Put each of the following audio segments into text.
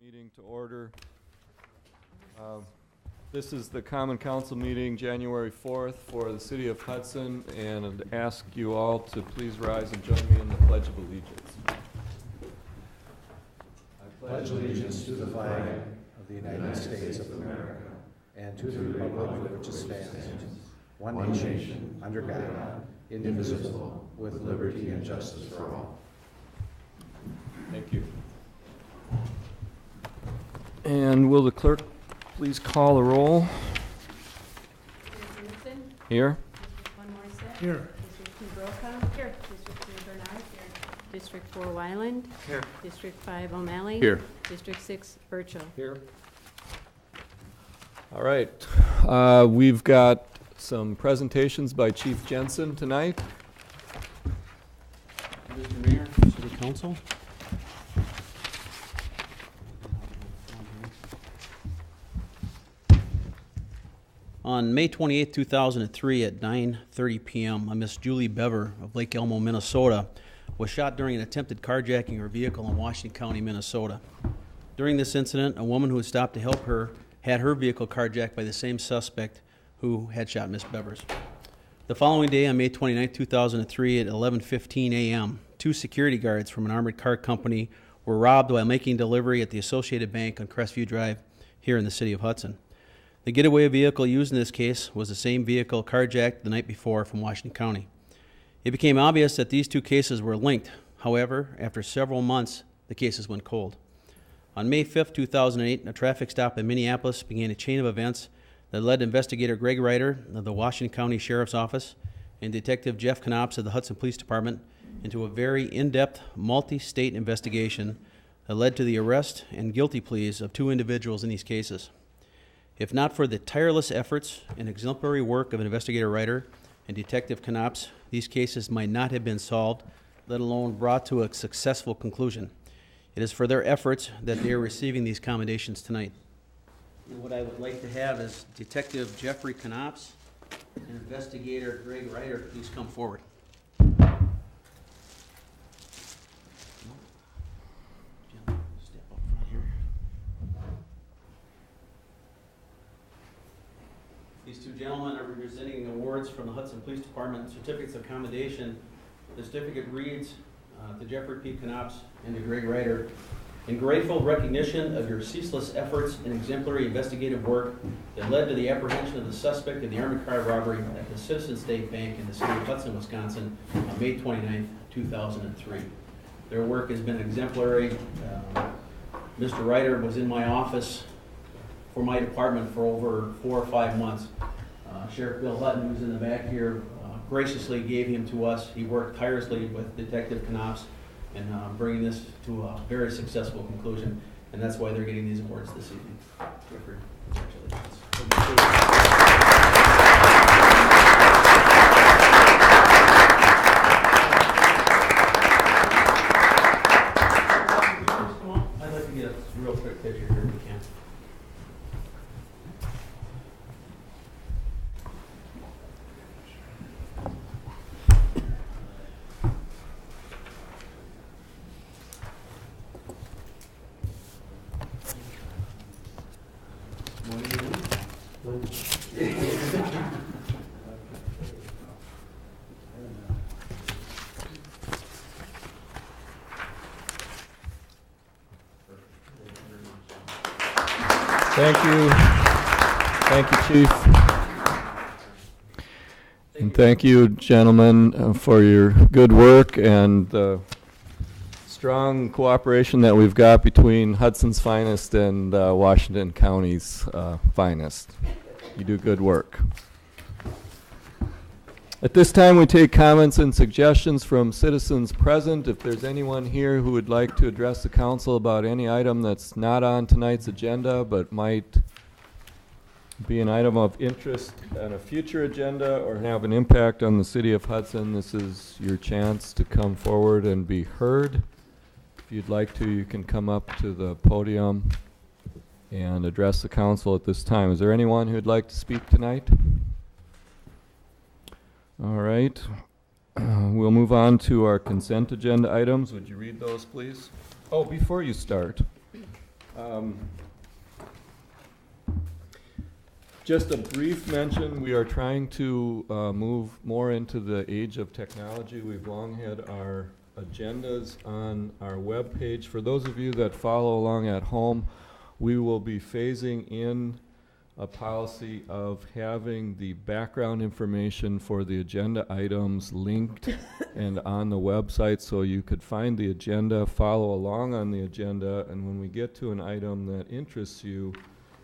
Meeting to order. This is the Common Council meeting, January 4th, for the City of Hudson, and I'd ask you all to please rise and join me in the Pledge of Allegiance. I pledge allegiance to the flag of the United States of America and to the republic for which it stands, one nation, under God, indivisible, with liberty and justice for all. Thank you. And will the clerk please call the roll? District Hudson? Here. District 1 Morissette? Here. District 2 Brokaw? Here. District 3 Bernard? Here. District 4 Wyland? Here. District 5 O'Malley? Here. District 6 Burchell? Here. All right. We've got some presentations by Chief Jensen tonight. Mr. Mayor, City Council. On May 28, 2003 at 9:30 p.m., a Miss Julie Bever of Lake Elmo, Minnesota, was shot during an attempted carjacking of her vehicle in Washington County, Minnesota. During this incident, a woman who had stopped to help her had her vehicle carjacked by the same suspect who had shot Miss Bevers. The following day, on May 29, 2003 at 11:15 a.m., two security guards from an armored car company were robbed while making delivery at the Associated Bank on Crestview Drive here in the city of Hudson. The getaway vehicle used in this case was the same vehicle carjacked the night before from Washington County. It became obvious that these two cases were linked. However, after several months, the cases went cold. On May 5, 2008, a traffic stop in Minneapolis began a chain of events that led investigator Greg Ryder of the Washington County Sheriff's Office and Detective Jeff Knops of the Hudson Police Department into a very in-depth, multi-state investigation that led to the arrest and guilty pleas of two individuals in these cases. If not for the tireless efforts and exemplary work of Investigator Ryder and Detective Knops, these cases might not have been solved, let alone brought to a successful conclusion. It is for their efforts that they are receiving these commendations tonight. And what I would like to have is Detective Jeffrey Knops and Investigator Greg Ryder please come forward. Step up front here. These two gentlemen are presenting awards from the Hudson Police Department, certificates of commendation. The certificate reads to Jeffrey P. Knops and to Greg Ryder, in grateful recognition of your ceaseless efforts and exemplary investigative work that led to the apprehension of the suspect of the armored car robbery at the Citizen State Bank in the city of Hudson, Wisconsin on May 29, 2003. Their work has been exemplary. Mr. Ryder was in my office for my department for over 4 or 5 months. Sheriff Bill Hutton, who's in the back here, graciously gave him to us. He worked tirelessly with Detective Knops in bringing this to a very successful conclusion, and that's why they're getting these awards this evening. Jeffrey, congratulations. I'd like to get a real quick picture here if we can. Thank you. Thank you, Chief. And thank you, gentlemen, for your good work and the strong cooperation that we've got between Hudson's finest and Washington County's finest. You do good work. At this time, we take comments and suggestions from citizens present. If there's anyone here who would like to address the council about any item that's not on tonight's agenda but might be an item of interest on a future agenda or have an impact on the city of Hudson, this is your chance to come forward and be heard. If you'd like to, you can come up to the podium and address the council at this time. Is there anyone who'd like to speak tonight? All right. We'll move on to our consent agenda items. Would you read those, please? Oh, before you start, Just a brief mention, we are trying to move more into the age of technology. We've long had our agendas on our webpage. For those of you that follow along at home, we will be phasing in a policy of having the background information for the agenda items linked and on the website, so you could find the agenda, follow along on the agenda, and when we get to an item that interests you,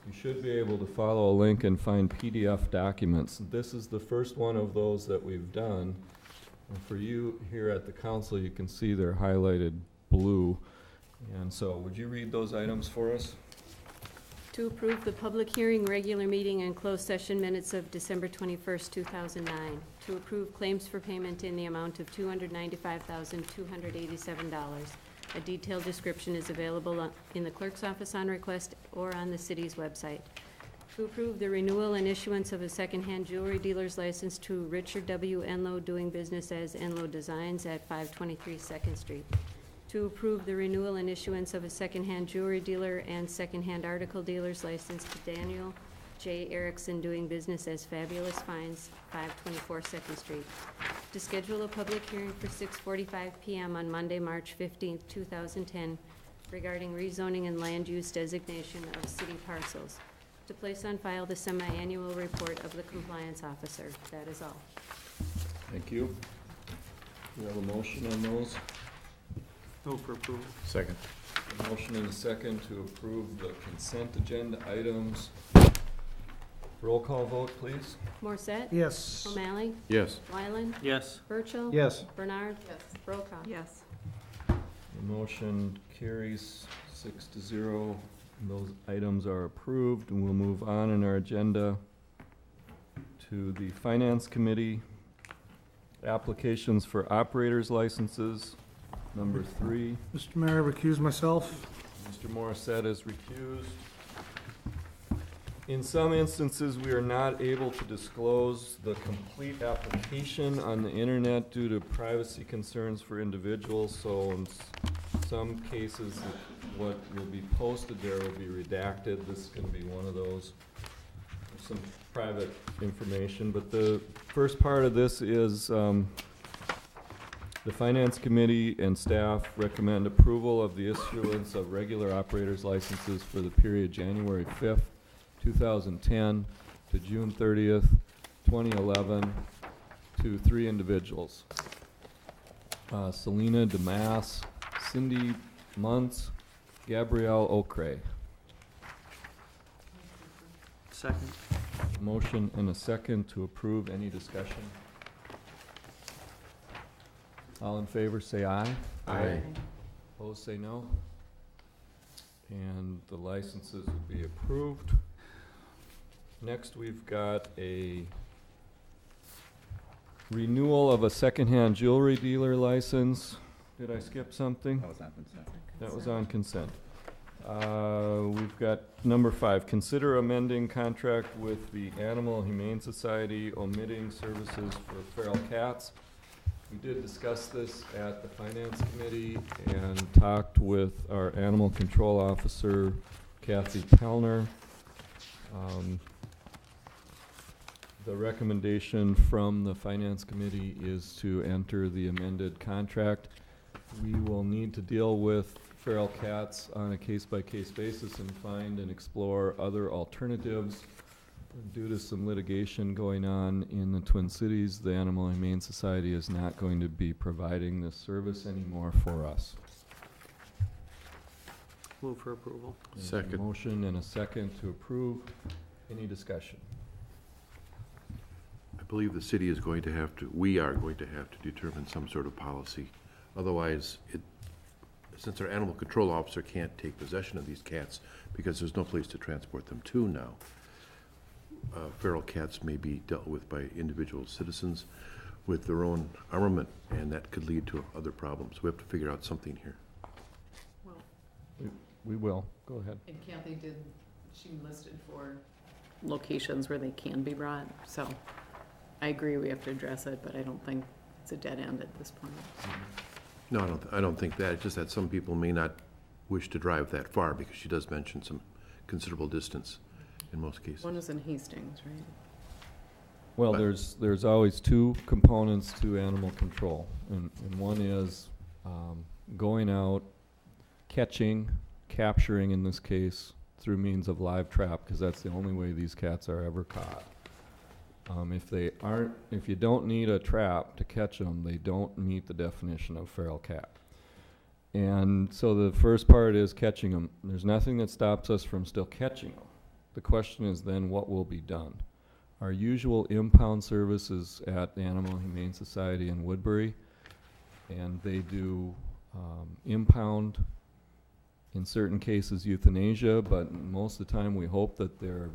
you should be able to follow a link and find PDF documents. This is the first one of those that we've done. And for you here at the council, you can see they're highlighted blue. And so would you read those items for us? To approve the public hearing, regular meeting, and closed session minutes of December 21st, 2009. To approve claims for payment in the amount of $295,287. A detailed description is available in the clerk's office on request or on the city's website. To approve the renewal and issuance of a secondhand jewelry dealer's license to Richard W. Enlow, doing business as Enlow Designs at 523 2nd Street. To approve the renewal and issuance of a secondhand jewelry dealer and secondhand article dealer's license to Daniel J. Erickson, doing business as Fabulous Finds, 524 2nd Street. To schedule a public hearing for 6:45 p.m. on Monday, March 15th, 2010, regarding rezoning and land use designation of city parcels. To place on file the semi-annual report of the compliance officer. That is all. Thank you. We have a motion on those. Move for approval. Second. A motion and a second to approve the consent agenda items. Roll call vote, please. Morset? Yes. O'Malley? Yes. Wyland? Yes. Burchell? Yes. Bernard? Yes. Brokaw? Yes. The motion carries 6-0. Those items are approved, and we'll move on in our agenda to the Finance Committee. Applications for operators licenses, number 3. Mr. Mayor, I recuse myself. Mr. Morissette is recused. In some instances, we are not able to disclose the complete application on the internet due to privacy concerns for individuals, so in some cases, what will be posted there will be redacted. This is gonna be one of those. Some private information, but the first part of this is, the Finance Committee and staff recommend approval of the issuance of regular operators licenses for the period January 5th, 2010 to June 30th, 2011 to 3 individuals. Selena DeMass, Cindy Muntz, Gabrielle Ocrae. Second. Motion and a second to approve. Any discussion? All in favor, say aye. Aye. Opposed, say no. And the licenses will be approved. Next, we've got a renewal of a secondhand jewelry dealer license. Did I skip something? That was on consent. That was on consent. We've got number 5, consider amending contract with the Animal Humane Society, omitting services for feral cats. We did discuss this at the Finance Committee and talked with our Animal Control Officer, Kathy Pellner. The recommendation from the Finance Committee is to enter the amended contract. We will need to deal with feral cats on a case-by-case basis and find and explore other alternatives. Due to some litigation going on in the Twin Cities, the Animal Humane Society is not going to be providing this service anymore for us. Move for approval. There's a Second. motion and a second to approve. Any discussion? I believe the city is going to have to, we are going to have to determine some sort of policy. Otherwise, since our animal control officer can't take possession of these cats because there's no place to transport them to now, feral cats may be dealt with by individual citizens with their own armament, and that could lead to other problems. We have to figure out something here. Well, We will. Go ahead. and Kathy she listed 4 locations where they can be brought, so I agree we have to address it, but I don't think it's a dead end at this point. No, I don't think that. It's just that some people may not wish to drive that far, because she does mention some considerable distance in most cases. One is in Hastings, right? Well, But- there's always two components to animal control, and one is going out, capturing in this case, through means of live trap, because that's the only way these cats are ever caught. If you don't need a trap to catch them, they don't meet the definition of feral cat. And so the first part is catching them. There's nothing that stops us from still catching them. The question is then what will be done? Our usual impound service is at the Animal Humane Society in Woodbury, and they do impound, in certain cases euthanasia, but most of the time we hope that they're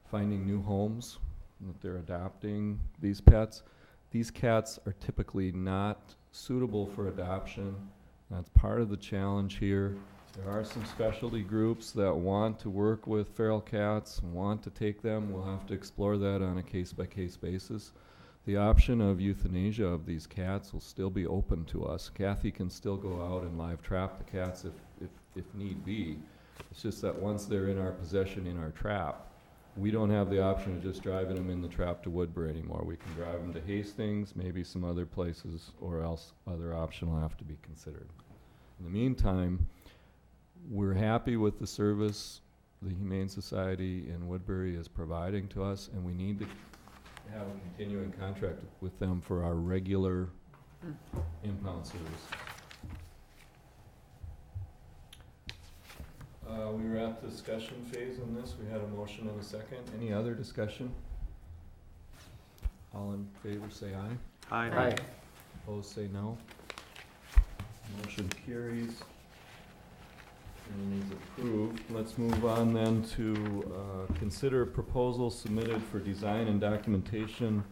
finding new homes, that they're adopting these pets. These cats are typically not suitable for adoption. That's part of the challenge here. There are some specialty groups that want to work with feral cats, want to take them. We'll have to explore that on a case-by-case basis. The option of euthanasia of these cats will still be open to us. Kathy can still go out and live trap the cats if need be. It's just that once they're in our possession, in our trap, we don't have the option of just driving them in the trap to Woodbury anymore. We can drive them to Hastings, maybe some other places, or else other option will have to be considered. In the meantime, we're happy with the service the Humane Society in Woodbury is providing to us, and we need to have a continuing contract with them for our regular impound service. We were at the discussion phase on this. We had a motion and a second. Any other discussion? All in favor say aye. Aye. Opposed say no. Motion carries and is approved. Let's move on then to consider proposal submitted for design and documentation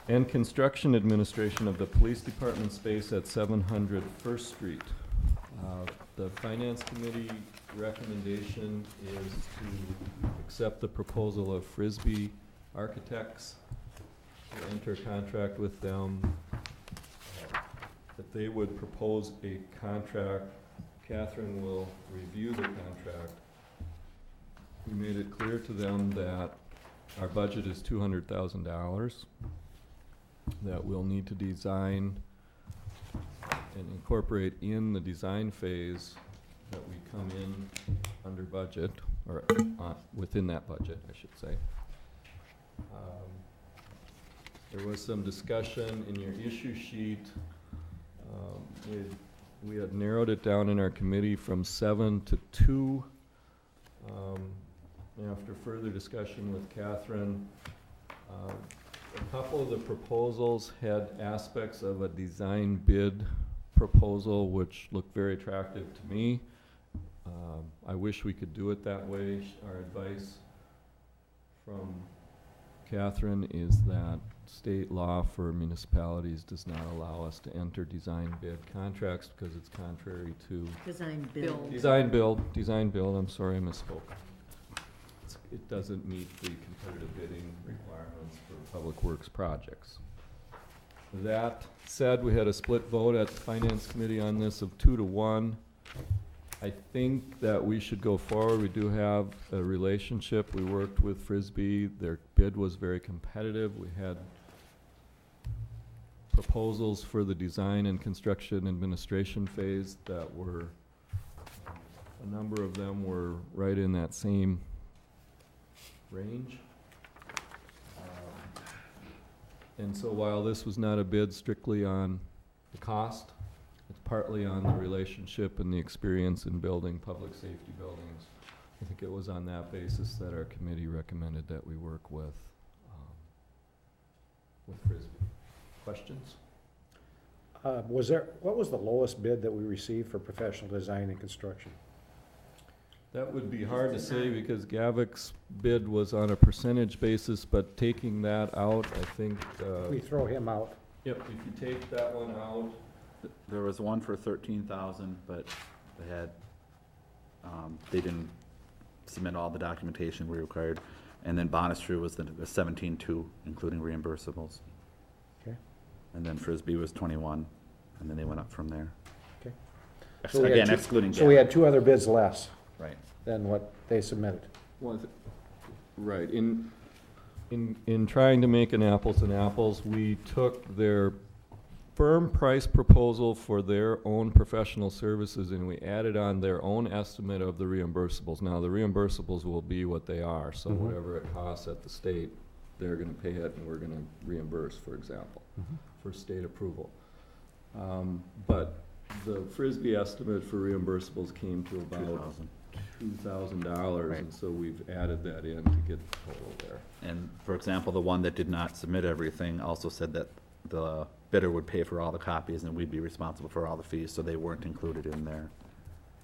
and construction administration of the police department space at 700 First Street. The Finance Committee recommendation is to accept the proposal of Frisbee Architects, to enter contract with them, that they would propose a contract. Catherine will review the contract. We made it clear to them that our budget is $200,000, that we'll need to design and incorporate in the design phase that we come in under budget, or within that budget, I should say. There was some discussion in your issue sheet. We had narrowed it down in our committee from 7 to 2. After further discussion with Catherine, a couple of the proposals had aspects of a design bid proposal which looked very attractive to me. I wish we could do it that way. Our advice from Catherine is that state law for municipalities does not allow us to enter design bid contracts because it's contrary to Design build. design build, I'm sorry, I misspoke. It doesn't meet the competitive bidding requirements for public works projects. That said, we had a split vote at the Finance Committee on this of 2 to 1. I think that we should go forward. We do have a relationship. We worked with Frisbee. Their bid was very competitive. We had proposals for the design and construction administration phase that were, a number of them were right in that same range. And so while this was not a bid strictly on the cost, it's partly on the relationship and the experience in building public safety buildings. I think it was on that basis that our committee recommended that we work with Frisbee. Questions? What was the lowest bid that we received for professional design and construction? That would be hard to say because Gavick's bid was on a percentage basis, but taking that out, I think, We throw him out. yep, if you take that one out, There was one for 13,000, but they had, they didn't submit all the documentation we required. And then Bonistru was the 17.2, including reimbursables. Okay. And then Frisbee was 21, and then they went up from there. So we had Again, two- excluding So we gap. had two other bids less Right. than what they submitted. Right, in trying to make an apples and apples, we took their firm price proposal for their own professional services and we added on their own estimate of the reimbursables. Now, the reimbursables will be what they are, so Mhm. whatever it costs at the state, they're gonna pay it and we're gonna reimburse, for example, for state approval. But the Frisbee estimate for reimbursables came to about 2,000. $2,000, Right. and so we've added that in to get the total there. And for example, the one that did not submit everything also said that the bidder would pay for all the copies and we'd be responsible for all the fees, so they weren't included in there.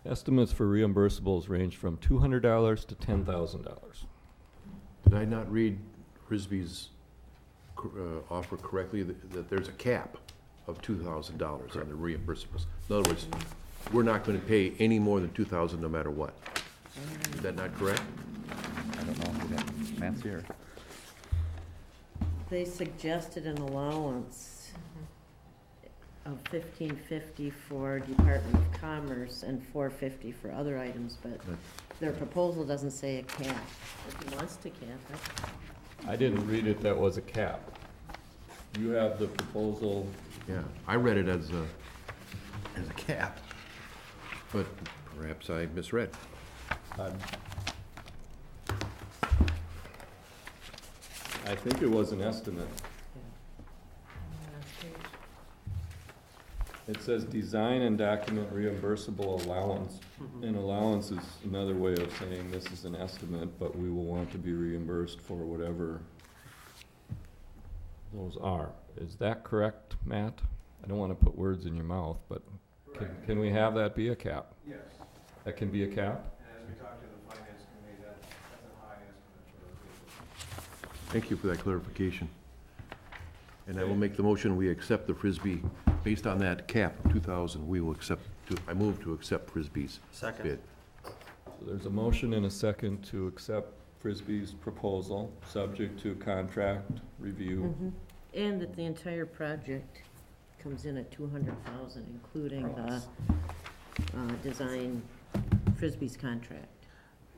Estimates for reimbursables range from $200 to $10,000. Did I not read Frisbee's offer correctly, that there's a cap of $2,000 on the reimbursables? In other words, we're not going to pay any more than $2,000 no matter what. Is that not correct? I don't know, we got Nancy or? They suggested an allowance of $1,550 for Department of Commerce and $450 for other items, but their proposal doesn't say a cap. If he wants to cap it. I didn't read it, that was a cap. You have the proposal, Yeah, I read it as a cap, but perhaps I misread. I think it was an estimate. It says design and document reimbursable allowance. An allowance is another way of saying this is an estimate, but we will want to be reimbursed for whatever those are. Is that correct, Matt? I don't want to put words in your mouth, but can we have that be a cap? Yes, That can be a cap? and as we talked to the finance committee, that's a high estimate for the Thank you for that clarification. And I will make the motion, we accept the Frisbee, based on that cap of 2,000, we will accept, I move to accept Frisbee's Second. bid. So there's a motion and a second to accept Frisbee's proposal, subject to contract review. And that the entire project comes in at $200,000, including the design Frisbee's contract,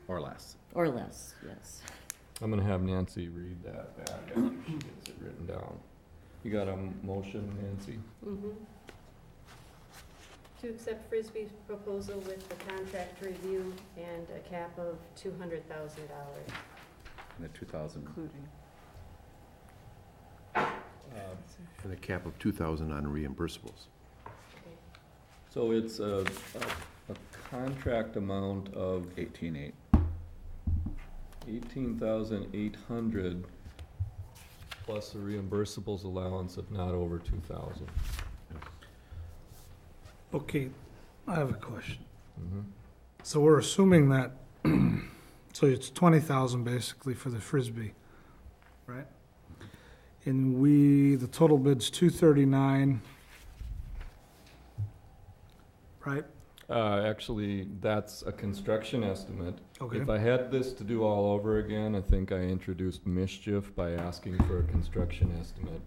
Or less. or less, yes. I'm gonna have Nancy read that back after she gets it written down. You got a motion, Nancy? To accept Frisbee's proposal with the contract review and a cap of $200,000. And the 2,000. Including. And a cap of 2,000 on reimbursables. So it's a contract amount of 18,800. 18,800 plus a reimbursables allowance of not over 2,000. Okay, I have a question. Mhm. So we're assuming that, so it's 20,000 basically for the Frisbee, right? And the total bid's 239, right? Actually, that's a construction estimate. Okay. If I had this to do all over again, I think I introduced mischief by asking for a construction estimate.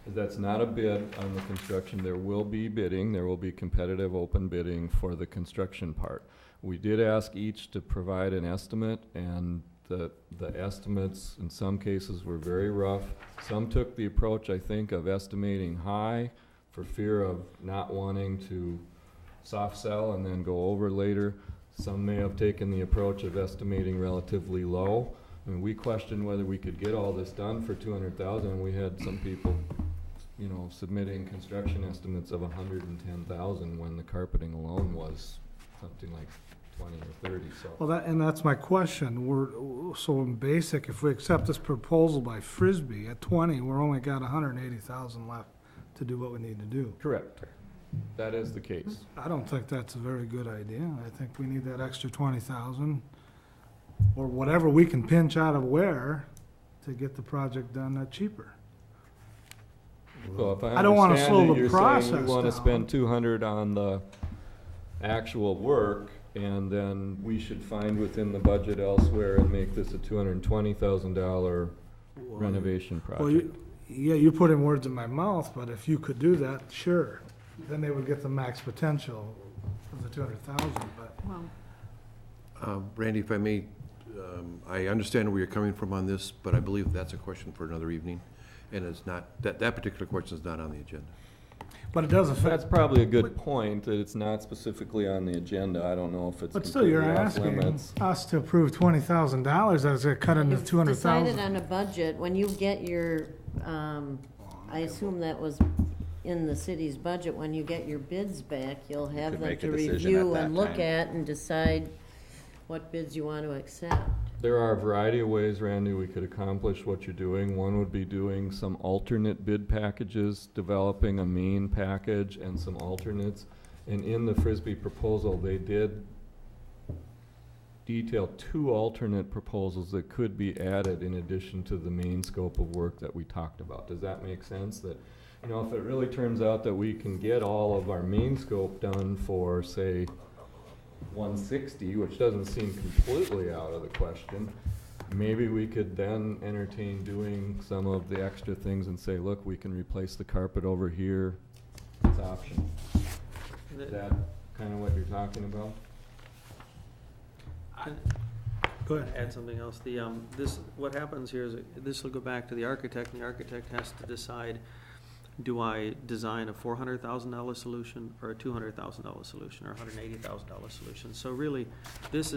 That's not a bid on the construction. There will be bidding. There will be competitive open bidding for the construction part. We did ask each to provide an estimate, and the estimates in some cases were very rough. Some took the approach, I think, of estimating high for fear of not wanting to soft sell and then go over later. Some may have taken the approach of estimating relatively low. I mean, we questioned whether we could get all this done for 200,000. We had some people, submitting construction estimates of 110,000 when the carpeting alone was something like 20 or 30, so. Well, that's my question. So in basic, if we accept this proposal by Frisbee at 20, we're only got 180,000 left to do what we need to do. Correct. That is the case. I don't think that's a very good idea. I think we need that extra 20,000, or whatever we can pinch out of where to get the project done cheaper. So if I don't wanna understand slow it, the you're saying process you wanna down. spend 200 on the actual work, and then we should find within the budget elsewhere and make this a $220,000 renovation Well, project. you're putting words in my mouth, but if you could do that, sure. then they would get the max potential of the 200,000, but. Well, Randy, if I may, I understand where you're coming from on this, but I believe that's a question for another evening, and it's not, that particular question is not on the agenda. But it does That's affect, probably a good point, that it's not specifically on the agenda. I don't know if it's but still, you're completely off asking limits. us to approve $20,000, that's a cut into You've 200,000. decided on a budget, when you get your, I assume that was in the city's budget, when you get your bids back, you'll have could them make a to decision review at and that look time. at and decide what bids you want to accept. There are a variety of ways, Randy, we could accomplish what you're doing. One would be doing some alternate bid packages, developing a main package and some alternates. And in the Frisbee proposal, they did detail 2 alternate proposals that could be added in addition to the main scope of work that we talked about. Does that make sense? That, you know, if it really turns out that we can get all of our main scope done for, say, 160, which doesn't seem completely out of the question, maybe we could then entertain doing some of the extra things and say, look, we can replace the carpet over here. It's optional. Is that kind of what you're talking about? Go ahead. Add something else. What happens here is, this will go back to the architect, and the architect has to decide, do I design a $400,000 solution or a $200,000 solution or a $180,000 solution? So really, this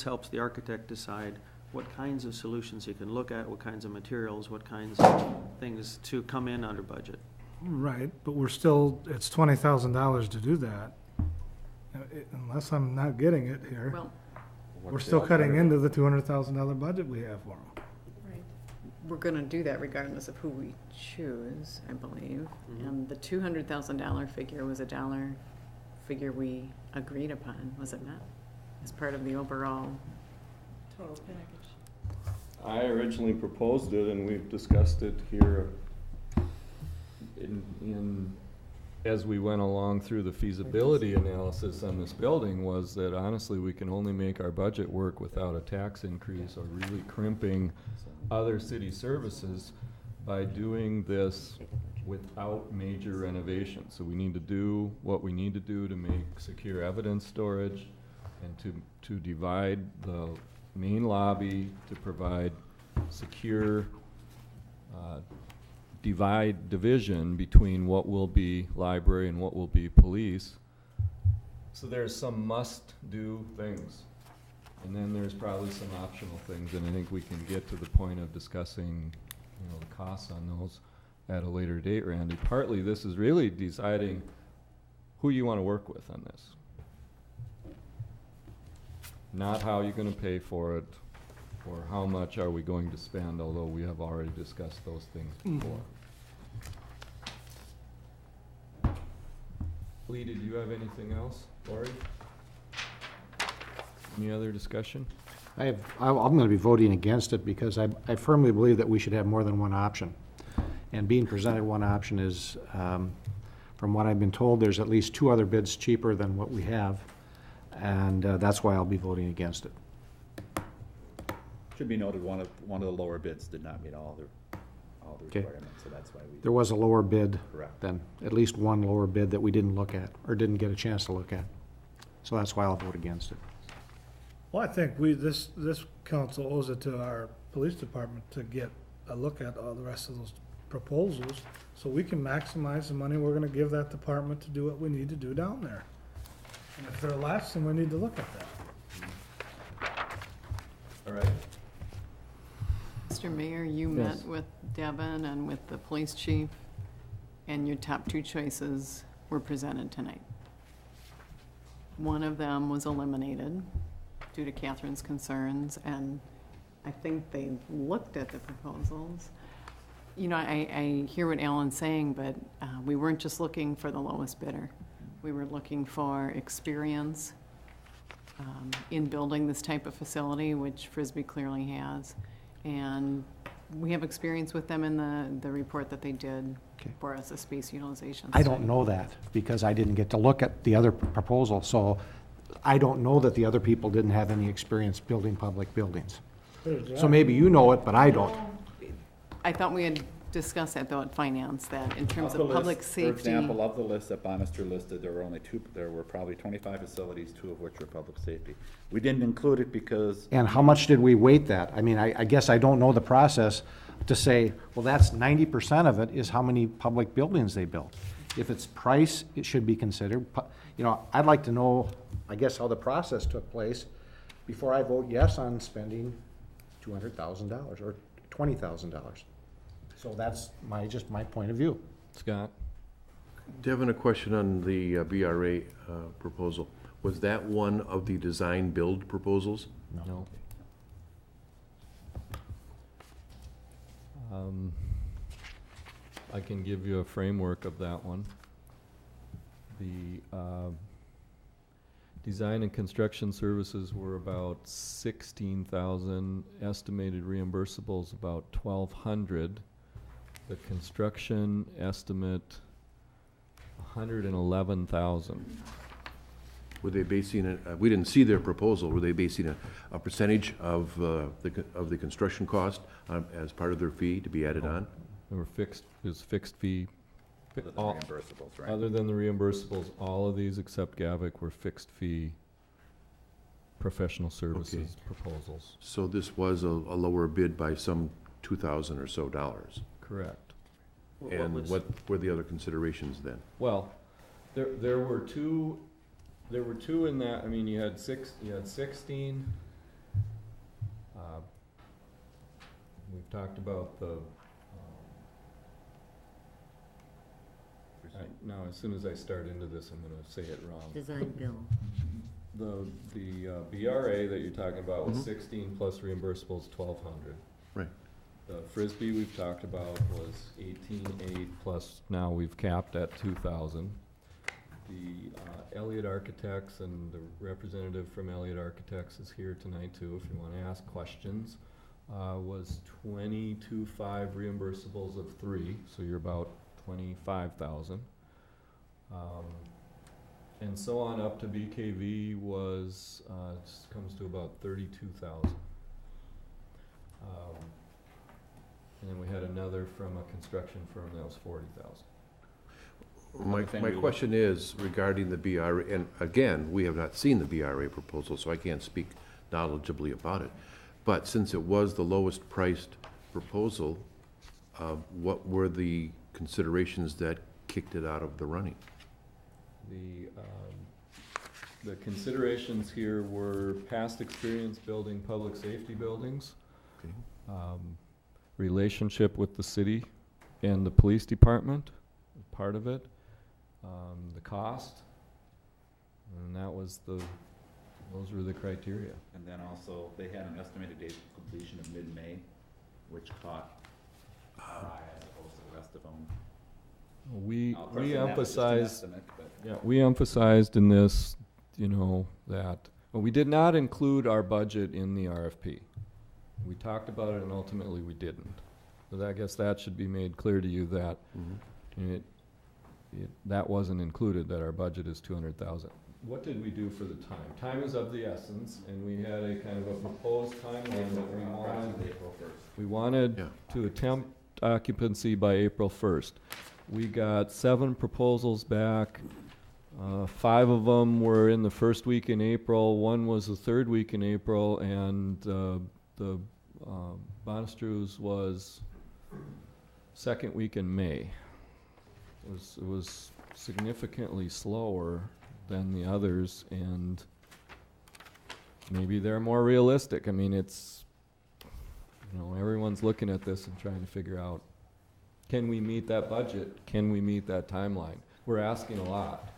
helps the architect decide what kinds of solutions he can look at, what kinds of materials, what kinds of things to come in under budget. Right, but we're still, it's $20,000 to do that. Unless I'm not getting it here, well, we're still cutting into the $200,000 budget we have for them. we're gonna do that regardless of who we choose, I believe. Mhm. And the $200,000 figure was a dollar figure we agreed upon, was it not? As part of the overall total package. I originally proposed it, and we've discussed it here as we went along through the feasibility analysis on this building, was that honestly, we can only make our budget work without a tax increase or really crimping other city services by doing this without major renovations. So we need to do what we need to do to make secure evidence storage and to divide the main lobby, to provide secure division between what will be library and what will be police. So there's some must-do things. And then there's probably some optional things, and I think we can get to the point of discussing, you know, the costs on those at a later date, Randy. Partly, this is really deciding who you want to work with on this. Not how you're going to pay for it, or how much are we going to spend, although we have already discussed those things before. Lee, did you have anything else? Lori? Any other discussion? I'm going to be voting against it because I firmly believe that we should have more than one option. And being presented one option is, from what I've been told, there's at least 2 other bids cheaper than what we have, and that's why I'll be voting against it. Should be noted, one of the lower bids did not meet all the Okay. requirements, so that's why we. There was a lower bid, Correct. then at least one lower bid that we didn't look at, or didn't get a chance to look at. So that's why I'll vote against it. Well, I think this council owes it to our police department to get a look at all the rest of those proposals, so we can maximize the money we're gonna give that department to do what we need to do down there. And if they're less, then we need to look at that. All right. Mr. Mayor, you Yes. met with Devin and with the police chief, and your top 2 choices were presented tonight. One of them was eliminated due to Catherine's concerns, and I think they looked at the proposals. You know, I hear what Alan's saying, but we weren't just looking for the lowest bidder. We were looking for experience in building this type of facility, which Frisbee clearly has. And we have experience with them in the report that they did Okay. for us, a space utilization I study. don't know that, because I didn't get to look at the other proposal, so I don't know that the other people didn't have any experience building public buildings. So maybe you know it, but I don't. I thought we had discuss that though at finance, that in terms Of the of public list, safety. For example, of the list that Bonister listed, there were only two, there were probably 25 facilities, 2 of which were public safety. We didn't include it because And how much did we weight that? I mean, I guess I don't know the process to say, well, that's 90% of it is how many public buildings they built. If it's price, it should be considered. You know, I'd like to know, I guess, how the process took place before I vote yes on spending $200,000 or $20,000. So that's just my point of view. Scott? Devin, a question on the BRA proposal. Was that one of the design-build proposals? No. I can give you a framework of that one. The design and construction services were about 16,000, estimated reimbursables about 1,200. The construction estimate, 111,000. Were they basing it, we didn't see their proposal, were they basing a percentage of the construction cost as part of their fee to be added on? They were fixed, it was fixed fee. other than reimbursables, right? Other than the reimbursables, all of these except Gavick were fixed fee professional services proposals. So this was a lower bid by some $2,000 or so dollars. Correct. And what were the other considerations then? Well, there were two in that. I mean, you had 16. We've talked about the now as soon as I start into this, I'm going to say it wrong. Design bill. The BRA that you're talking about was 16 plus reimbursables 1,200. Right. The Frisbee we've talked about was 18.8 plus now we've capped at 2,000. The Elliott Architects and the representative from Elliott Architects is here tonight too if you want to ask questions. Was 22.5 reimbursables of 3, so you're about 25,000. And so on up to BKV was comes to about 32,000. And then we had another from a construction firm that was 40,000. My question is regarding the BRA, and again, we have not seen the BRA proposal, so I can't speak knowledgeably about it. But since it was the lowest priced proposal, what were the considerations that kicked it out of the running? The considerations here were past experience building public safety buildings, Okay. Relationship with the city and the police department, part of it, the cost, and those were the criteria. And then also, they had an estimated date of completion of mid-May, which caught Fry as opposed to the rest of them. We Of course, and that was just an emphasized, estimate, but- yeah, we emphasized in this, that, well, we did not include our budget in the RFP. We talked about it and ultimately we didn't. So I guess that should be made clear to you that that wasn't included, that our budget is 200,000. What did we do for the time? Time is of the essence, and we had a kind of a proposed timeline that we wanted. April 1st. We wanted Yeah. to attempt occupancy by April 1st. We got 7 proposals back. 5 of them were in the first week in April, 1 was the third week in April, and the Bonistru's was second week in May. It was significantly slower than the others, and maybe they're more realistic. I mean, everyone's looking at this and trying to figure out, can we meet that budget? Can we meet that timeline? We're asking a lot.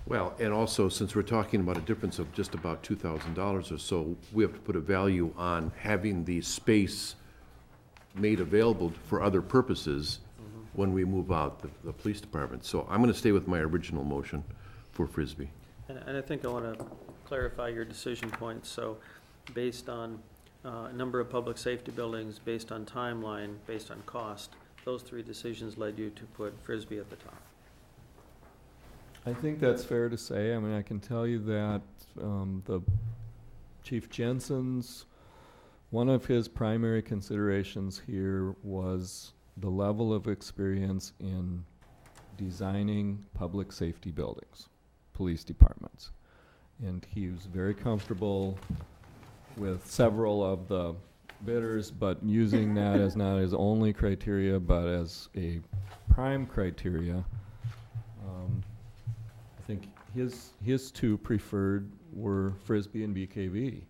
Well, and also, since we're talking about a difference of just about $2,000 or so, we have to put a value on having the space made available for other purposes when we move out the police department. So I'm going to stay with my original motion for Frisbee. And I think I want to clarify your decision points. So based on number of public safety buildings, based on timeline, based on cost, those 3 decisions led you to put Frisbee at the top. I think that's fair to say. I mean, I can tell you that the Chief Jensen's, one of his primary considerations here was the level of experience in designing public safety buildings, police departments. And he was very comfortable with several of the bidders, but using that as not his only criteria, but as a prime criteria. I think his two preferred were Frisbee and BKV.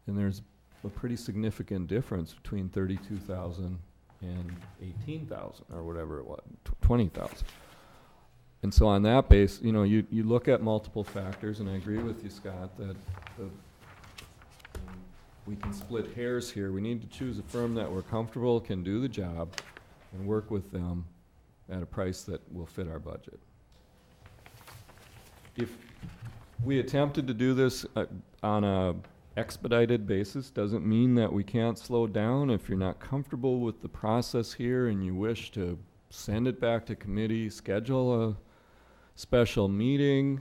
And there's a pretty significant difference between 32,000 and 18,000, or whatever it was, 20,000. And so on that base, you know, you look at multiple factors, and I agree with you, Scott, that we can split hairs here. We need to choose a firm that we're comfortable can do the job and work with them at a price that will fit our budget. If we attempted to do this on a expedited basis, doesn't mean that we can't slow down. If you're not comfortable with the process here and you wish to send it back to committee, schedule a special meeting.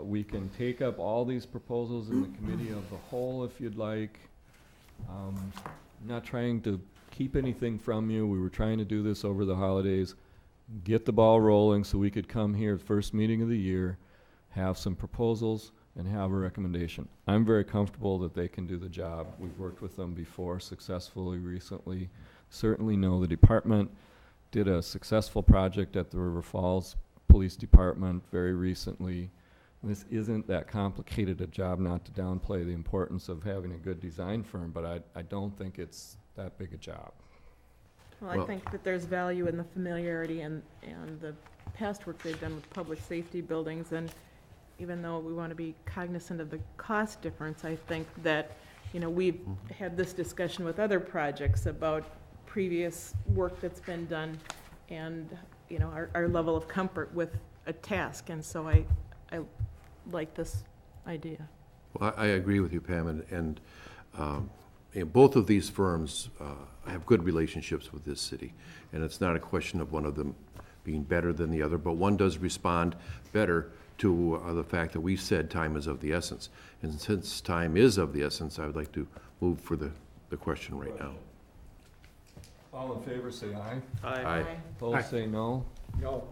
We can take up all these proposals in the committee of the whole if you'd like. I'm not trying to keep anything from you. We were trying to do this over the holidays, get the ball rolling so we could come here first meeting of the year, have some proposals, and have a recommendation. I'm very comfortable that they can do the job. We've worked with them before successfully recently. Certainly know the department did a successful project at the River Falls Police Department very recently. This isn't that complicated a job, not to downplay the importance of having a good design firm, but I don't think it's that big a job. Well, I think that there's value in the familiarity and the past work they've done with public safety buildings, and even though we want to be cognizant of the cost difference, I think that, you know, we've had this discussion with other projects about previous work that's been done and, you know, our level of comfort with a task, and so I like this idea. Well, I agree with you, Pam, and both of these firms have good relationships with this city, and it's not a question of one of them being better than the other, but one does respond better to the fact that we said time is of the essence. And since time is of the essence, I would like to move for the question right now. All in favor, say aye. Aye. Opposed, say no. No.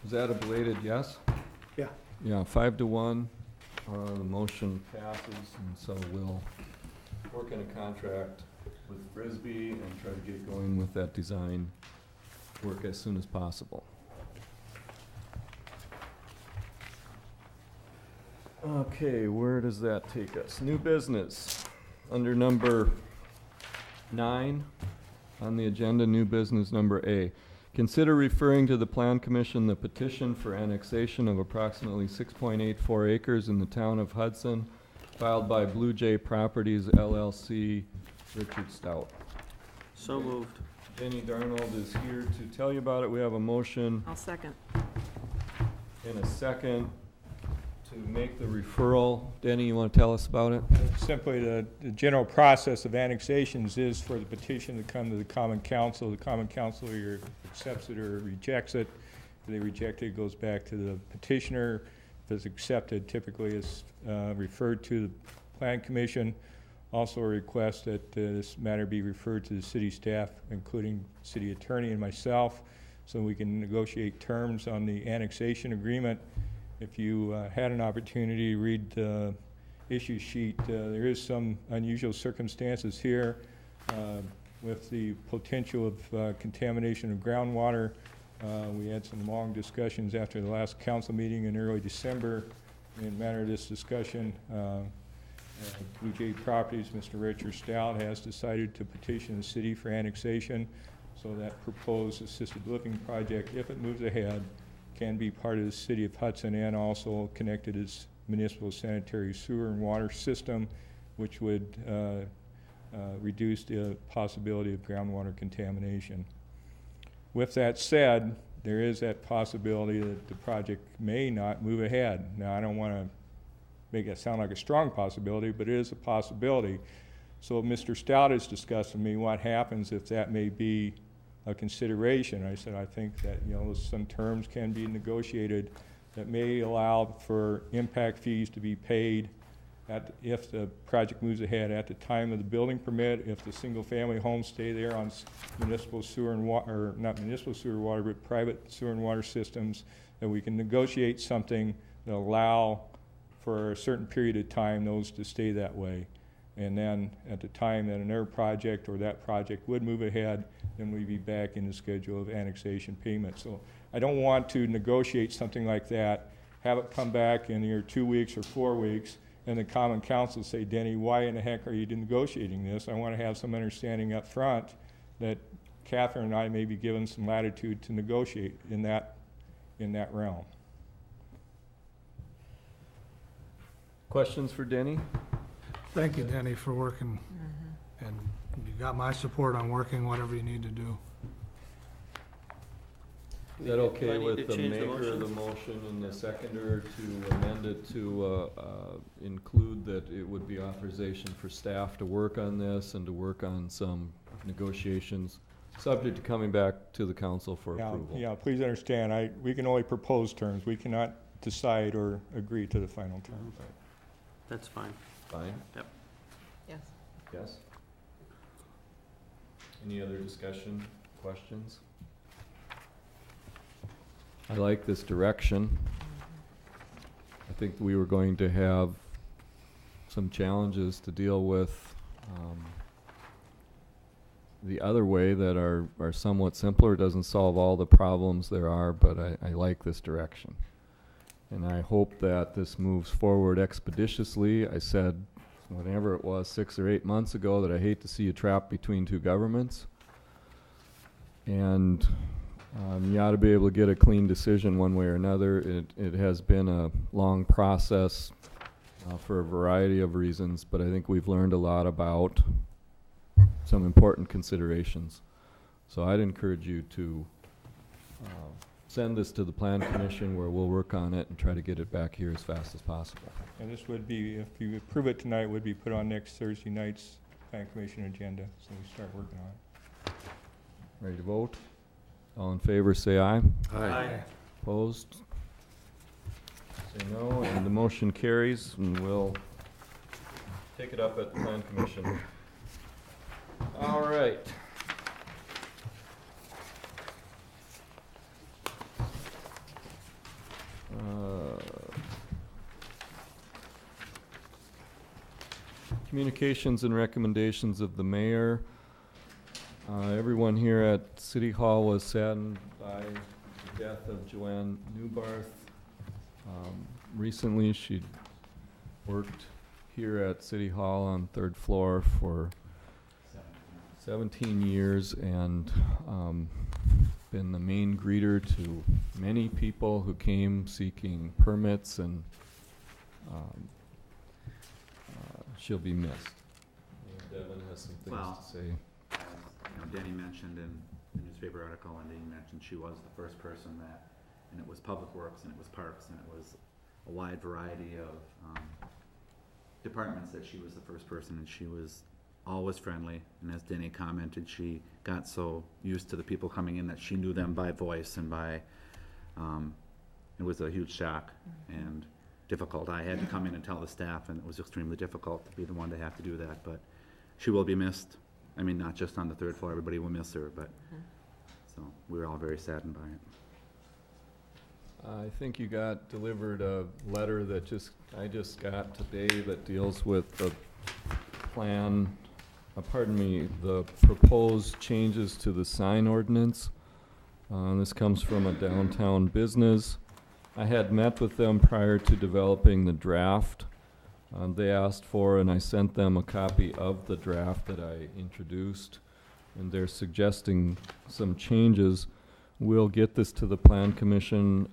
Is that a belated yes? Yeah. Yeah, 5-1. The motion passes, and so we'll work in a contract with Frisbee and try to get going with that design work as soon as possible. Okay, where does that take us? New business. Under number 9 on the agenda, new business number A. Consider referring to the Plan Commission the petition for annexation of approximately 6.84 acres in the town of Hudson, filed by Blue Jay Properties LLC, Richard Stout. So moved. Jenny Darnold is here to tell you about it. We have a motion I'll second. and a second to make the referral. Denny, you want to tell us about it? Simply, the general process of annexations is for the petition to come to the Common Council. The Common Council either accepts it or rejects it. If they reject it, it goes back to the petitioner. If it's accepted, typically it's referred to the Plan Commission. Also a request that this matter be referred to the city staff, including city attorney and myself, so we can negotiate terms on the annexation agreement. If you had an opportunity to read the issue sheet, there is some unusual circumstances here with the potential of contamination of groundwater. We had some long discussions after the last council meeting in early December. In matter of this discussion, Blue Jay Properties, Mr. Richard Stout, has decided to petition the city for annexation, so that proposed assisted living project, if it moves ahead, can be part of the city of Hudson and also connected as municipal sanitary sewer and water system, which would reduce the possibility of groundwater contamination. With that said, there is that possibility that the project may not move ahead. Now, I don't want to make it sound like a strong possibility, but it is a possibility. So Mr. Stout has discussed with me what happens if that may be a consideration. I said, I think that, you know, some terms can be negotiated that may allow for impact fees to be paid if the project moves ahead at the time of the building permit, if the single-family homes stay there on municipal sewer and water, or not municipal sewer water, but private sewer and water systems, that we can negotiate something that allow for a certain period of time those to stay that way. And then at the time that another project or that project would move ahead, then we'd be back in the schedule of annexation payments. So I don't want to negotiate something like that, have it come back in either 2 weeks or 4 weeks, and the common council say, Denny, why in the heck are you negotiating this? I want to have some understanding up front that Catherine and I may be given some latitude to negotiate in that realm. Questions for Denny? Thank you, Denny, for working, and you got my support on working whatever you need to do. Is that Do I okay need with to the change the maker of the motion? motion and the seconder to amend it to include that it would be authorization for staff to work on this and to work on some negotiations, subject to coming back to the council for approval? Yeah, please understand, we can only propose terms. We cannot decide or agree to the final terms. That's fine. Fine? Yep. Yes. Yes? Any other discussion, questions? I like this direction. I think we were going to have some challenges to deal with the other way that are somewhat simpler. Doesn't solve all the problems there are, but I like this direction. And I hope that this moves forward expeditiously. I said, whenever it was, 6 or 8 months ago, that I hate to see you trapped between two governments. And you ought to be able to get a clean decision one way or another. It has been a long process for a variety of reasons, but I think we've learned a lot about some important considerations. So I'd encourage you to send this to the Plan Commission, where we'll work on it and try to get it back here as fast as possible. And this would be, if you approve it tonight, would be put on next Thursday night's Plan Commission agenda, so we start working on it. Ready to vote? All in favor, say aye. Aye. Opposed? Say no, and the motion carries, and we'll take it up at the Plan Commission. All right. Communications and recommendations of the mayor. Everyone here at City Hall was saddened by the death of Joanne Newbarth. Recently, she worked here at City Hall on 3rd floor for 17 years and been the main greeter to many people who came seeking permits, and she'll be missed. Devin has some things Well, to say. Denny mentioned in the newspaper article, and Denny mentioned she was the first person that, and it was Public Works, and it was Parks, and it was a wide variety of departments that she was the first person, and she was always friendly. And as Denny commented, she got so used to the people coming in that she knew them by voice and by, it was a huge shock and difficult. I had to come in and tell the staff, and it was extremely difficult to be the one to have to do that, but she will be missed. I mean, not just on the 3rd floor, everybody will miss her, but, so we were all very saddened by it. I think you got delivered a letter that I just got today that deals with the plan, the proposed changes to the sign ordinance. This comes from a downtown business. I had met with them prior to developing the draft. They asked for, and I sent them a copy of the draft that I introduced, and they're suggesting some changes. We'll get this to the Plan Commission.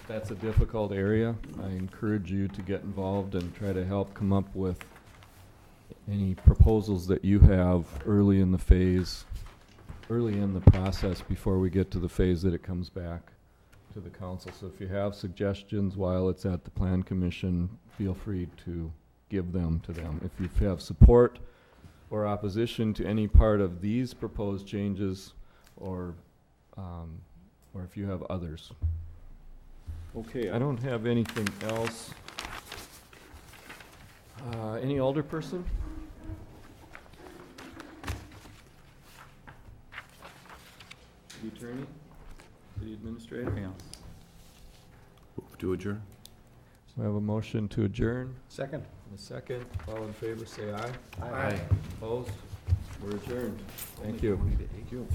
That's a difficult area. I encourage you to get involved and try to help come up with any proposals that you have early in the process before we get to the phase that it comes back to the council. So if you have suggestions while it's at the Plan Commission, feel free to give them to them. If you have support or opposition to any part of these proposed changes, or if you have others. Okay, I don't have anything else. Any older person? City attorney? City administrator? Anything else? Move to adjourn. We have a motion to adjourn. Second. And a second. All in favor, say aye. Aye. Opposed? We're adjourned. Thank you. Thank you.